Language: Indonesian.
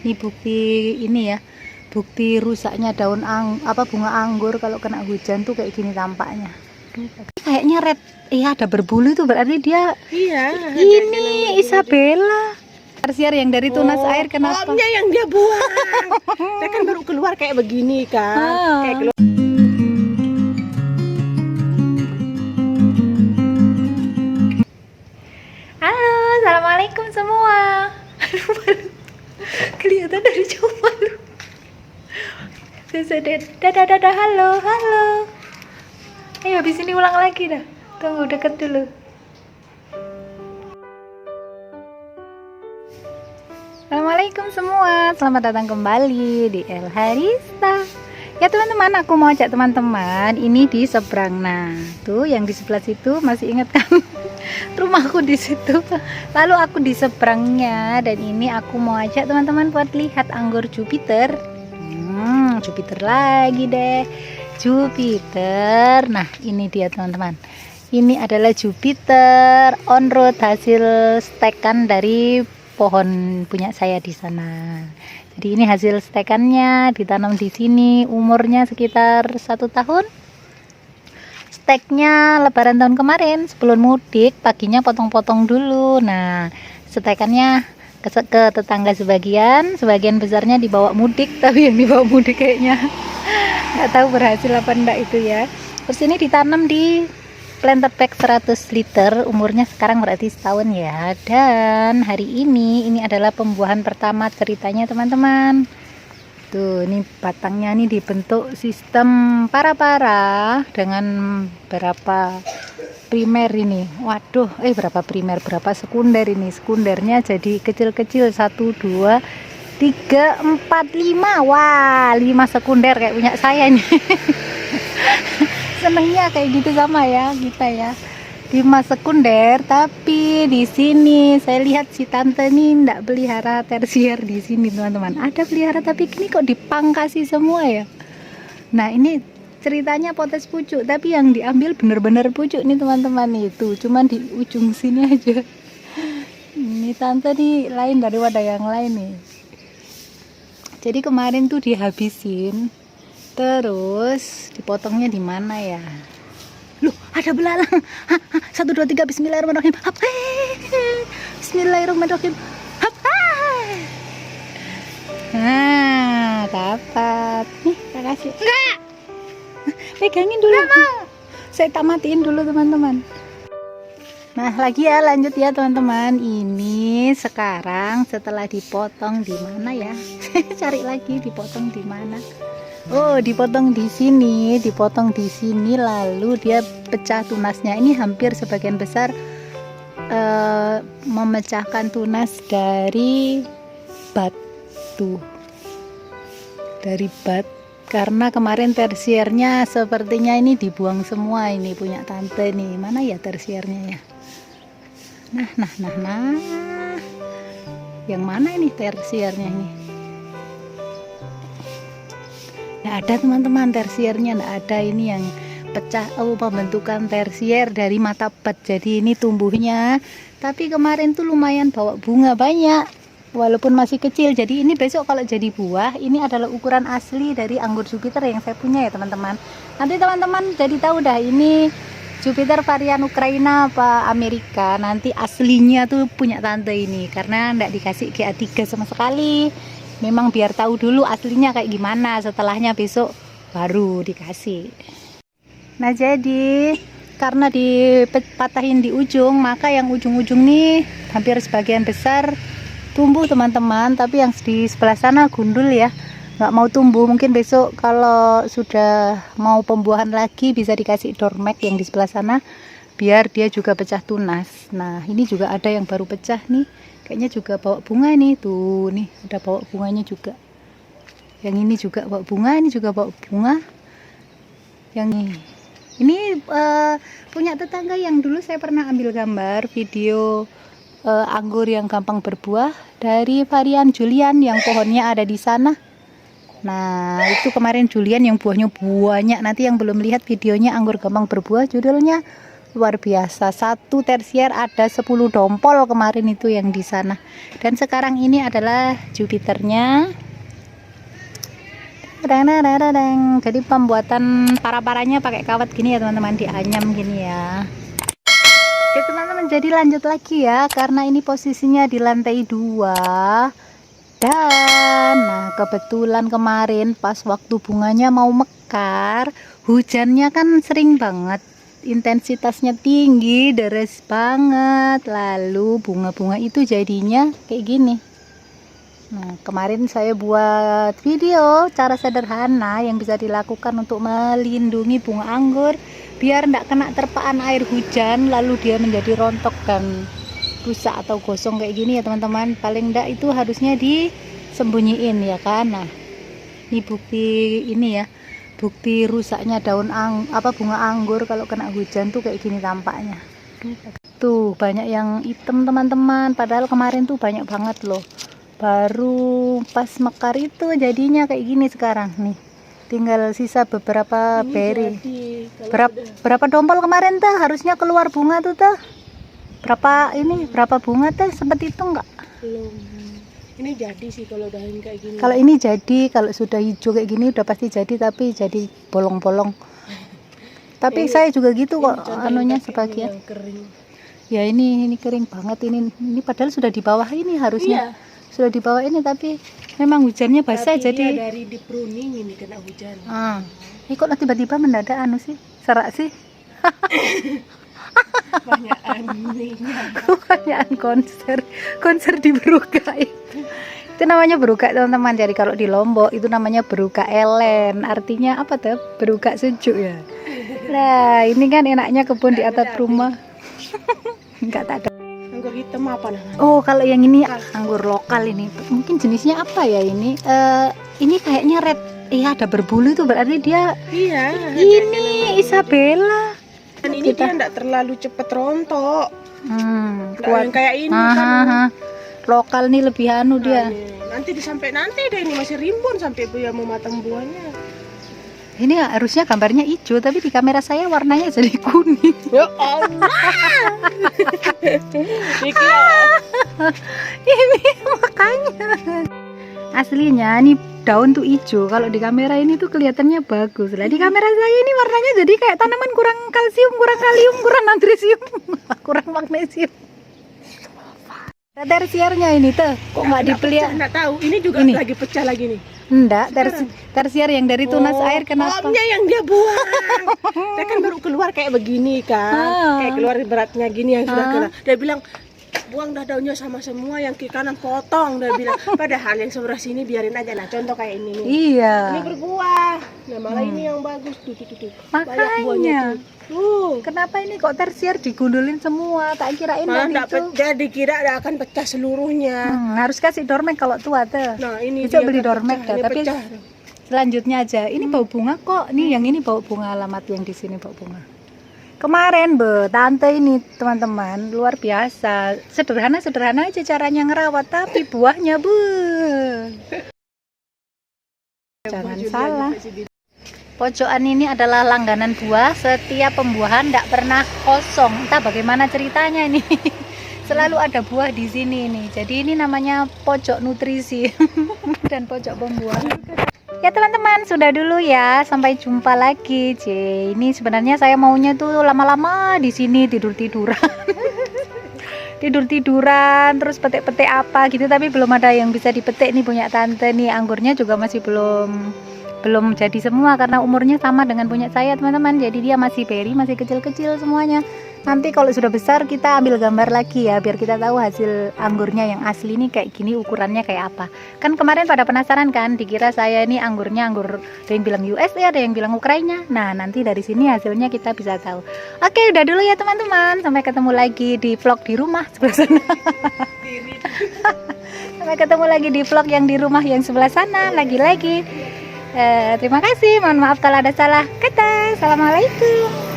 Ini bukti ini ya, bukti rusaknya daun bunga anggur kalau kena hujan tuh kayak gini tampaknya. Kayaknya red, iya ada berbulu itu berarti dia. Iya. Ini Isabella. Tersier yang dari tunas air kenapa? Kolomnya yang dia buang. Dia kan baru keluar kayak begini kan. Kayak keluar. Halo, assalamualaikum semua. Aduh, malu. Kelihatan dari jauh malu. Dadah, halo. Ayo habis ini ulang lagi dah. Tunggu deket dulu. Assalamualaikum semua, selamat datang kembali di El Harista. Ya teman-teman, aku mau ajak teman-teman ini di seberang. Nah, tuh yang di sebelah situ masih ingat kan? Rumahku di situ. Lalu aku di seberangnya dan ini aku mau ajak teman-teman buat lihat anggur Jupiter. Jupiter lagi deh. Jupiter. Nah, ini dia teman-teman. Ini adalah Jupiter on road hasil stekan dari pohon punya saya di sana. Jadi ini hasil stekannya ditanam di sini, umurnya sekitar 1 tahun. Steknya lebaran tahun kemarin sebelum mudik, paginya potong-potong dulu. Nah, stekannya ke tetangga sebagian besarnya dibawa mudik, tapi yang dibawa mudik kayaknya nggak tahu berhasil apa enggak itu ya. Terus ini ditanam di planter pack 100 liter, umurnya sekarang berarti setahun ya. Dan hari ini adalah pembuahan pertama ceritanya teman-teman. Tuh, ini batangnya nih dibentuk sistem para-para dengan berapa primer ini. Waduh, berapa primer, berapa sekunder ini. Sekundernya jadi kecil-kecil 1, 2, 3, 4, 5. Wah, 5 sekunder kayak punya saya nih. Senengnya kayak gitu sama ya kita ya, 5 sekunder. Tapi di sini saya lihat si tante ini ndak pelihara tersier di sini teman-teman. Ada pelihara tapi ini kok dipangkasi semua ya. Nah, ini ceritanya potes pucuk, tapi yang diambil bener-bener pucuk nih teman-teman, itu cuman di ujung sini aja. Ini tante nih lain daripada yang lain nih. Jadi kemarin tuh dihabisin. Terus dipotongnya di mana ya? Loh, ada belalang. 1, 2, 3, bismillahirrahmanirrahim. Bismillahirrahmanirrahim. Nah, dapat. Nih, saya kasih. Enggak. Pegangin dulu. Enggak mau. Saya tamatin dulu, teman-teman. Nah, lagi ya, lanjut ya, teman-teman. Ini sekarang setelah dipotong di mana ya? Cari lagi dipotong di mana. Oh, dipotong di sini, lalu dia pecah tunasnya. Ini hampir sebagian besar memecahkan tunas dari batu. Dari bat, karena kemarin tersiernya sepertinya ini dibuang semua. Ini punya tante nih. Mana ya tersiernya ya? Nah. Yang mana ini tersiernya ini? Nggak ada teman-teman, tersiernya nggak ada. Ini yang pecah, pembentukan tersier dari mata bat. Jadi ini tumbuhnya, tapi kemarin tuh lumayan bawa bunga banyak walaupun masih kecil. Jadi ini besok kalau jadi buah, ini adalah ukuran asli dari anggur Jupiter yang saya punya ya teman-teman. Nanti teman-teman jadi tahu dah ini Jupiter varian Ukraina apa Amerika. Nanti aslinya tuh punya tante ini, karena nggak dikasih GA3 sama sekali. Memang biar tahu dulu aslinya kayak gimana, setelahnya besok baru dikasih. Nah, jadi karena dipatahin di ujung, maka yang ujung-ujung nih hampir sebagian besar tumbuh teman-teman. Tapi yang di sebelah sana gundul ya, nggak mau tumbuh. Mungkin besok kalau sudah mau pembuahan lagi bisa dikasih dormek yang di sebelah sana, biar dia juga pecah tunas. Nah, ini juga ada yang baru pecah nih. Kayaknya juga bawa bunga nih, tuh nih ada bawa bunganya juga. Yang ini juga bawa bunga, ini juga bawa bunga. Yang ini punya tetangga yang dulu saya pernah ambil gambar video anggur yang gampang berbuah dari varian Julian yang pohonnya ada di sana. Nah, itu kemarin Julian yang buahnya banyak. Nanti yang belum lihat videonya anggur gampang berbuah, judulnya luar biasa. Satu tersier ada 10 dompol kemarin itu yang di sana. Dan sekarang ini adalah Jupiternya. Jadi pembuatan para-paranya pakai kawat gini ya teman-teman, dianyam gini ya. Oke teman-teman, jadi lanjut lagi ya, karena ini posisinya di lantai 2. Dan nah kebetulan kemarin pas waktu bunganya mau mekar, hujannya kan sering banget, intensitasnya tinggi, deres banget, lalu bunga-bunga itu jadinya kayak gini. Nah kemarin saya buat video cara sederhana yang bisa dilakukan untuk melindungi bunga anggur biar tidak kena terpaan air hujan lalu dia menjadi rontok dan rusak atau gosong kayak gini ya teman-teman. Paling enggak itu harusnya disembunyiin ya kan. Nah ini bukti ini ya, bukti rusaknya daun bunga anggur kalau kena hujan tuh kayak gini tampaknya. Tuh banyak yang hitam teman-teman, padahal kemarin tuh banyak banget loh. Baru pas mekar itu jadinya kayak gini sekarang nih, tinggal sisa beberapa berry. Berapa dompol kemarin tuh harusnya keluar bunga tuh berapa bunga teh, sempet itu enggak? Belum. Ini jadi sih kalau udah kayak gini. Kalau ini jadi, kalau sudah hijau kayak gini udah pasti jadi, tapi jadi bolong-bolong. Tapi saya juga gitu kok anunya sebagian. Ya ini kering banget ini padahal sudah di bawah ini harusnya. Iya. Sudah di bawah ini tapi memang hujannya basah tapi jadi ya dari di pruning ini kena hujan. Ini kok tiba-tiba mendadak sih? Serak sih. Banyakan konser di Berukai. Itu namanya Berukai teman-teman. Jadi kalau di Lombok itu namanya Berukai Elen, artinya apa tuh? Berukai sejuk ya. Nah ini kan enaknya kebun di atap rumah. Enggak tak ada. Anggur hitam apa namanya? Oh kalau yang ini anggur lokal ini mungkin jenisnya apa ya ini? Ini kayaknya red. Iya ada berbulu itu berarti dia. Iya. Ini Isabella. Dan ini dia enggak terlalu cepet rontok. Kuat. Yang kayak ini kan. Lokal nih lebih dia. Nanti nanti deh ini masih rimbun sampai dia mau matang buahnya. Ini harusnya gambarnya hijau tapi di kamera saya warnanya jadi kuning. Ya Allah. Ini makanya. Aslinya ini daun tuh hijau, kalau di kamera ini tuh kelihatannya bagus. Lah di kamera saya ini warnanya jadi kayak tanaman kurang kalsium, kurang kalium, kurang magnesium, kurang magnesium. Tersiernya ini tuh kok nggak dipelihara? Nggak tahu. Ini juga lagi pecah lagi nih. Enggak, tersier yang dari tunas air kenapa? Pohonnya yang dia buang. Dia kan baru keluar kayak begini kan. Kayak keluar beratnya gini yang sudah kena. Dia bilang buang dah daunnya sama semua, yang kiri kanan potong. Dia bilang padahal yang sebelah sini biarin aja. Nah contoh kayak ini nih. Iya. Ini berbuah. Nah malah ini yang bagus tuh. Banyak buahnya tuh. Kenapa ini kok tersier digundulin semua? Tak kirain itu. Jadi kira akan pecah seluruhnya. Harus kasih dormek kalau tua tuh. Nah ini bisa beli dormek dah. Tapi pecah. Selanjutnya aja. Ini bau bunga kok. Nih yang ini bau bunga, alamat yang di sini bau bunga. Kemarin tante ini teman-teman luar biasa. Sederhana aja caranya ngerawat, tapi buahnya jangan salah. Pojokan ini adalah langganan buah, setiap pembuahan tidak pernah kosong. Entah bagaimana ceritanya ini. Selalu ada buah di sini nih. Jadi ini namanya pojok nutrisi dan pojok pembuahan. Ya teman-teman, sudah dulu ya. Sampai jumpa lagi. Ini sebenarnya saya maunya tuh lama-lama di sini tidur-tiduran. Tidur-tiduran terus petik-petik apa gitu, tapi belum ada yang bisa dipetik nih punya tante nih. Anggurnya juga masih belum jadi semua karena umurnya sama dengan punya saya teman-teman. Jadi dia masih berry, masih kecil-kecil semuanya. Nanti kalau sudah besar kita ambil gambar lagi ya, biar kita tahu hasil anggurnya yang asli nih kayak gini, ukurannya kayak apa. Kan kemarin pada penasaran kan, dikira saya ini anggurnya anggur, ada yang bilang USA, ada yang bilang Ukraina. Nah nanti dari sini hasilnya kita bisa tahu. Oke udah dulu ya teman-teman, sampai ketemu lagi di vlog di rumah sebelah sana. Sampai ketemu lagi di vlog yang di rumah yang sebelah sana lagi-lagi. Terima kasih, mohon maaf kalau ada salah kata. Assalamualaikum.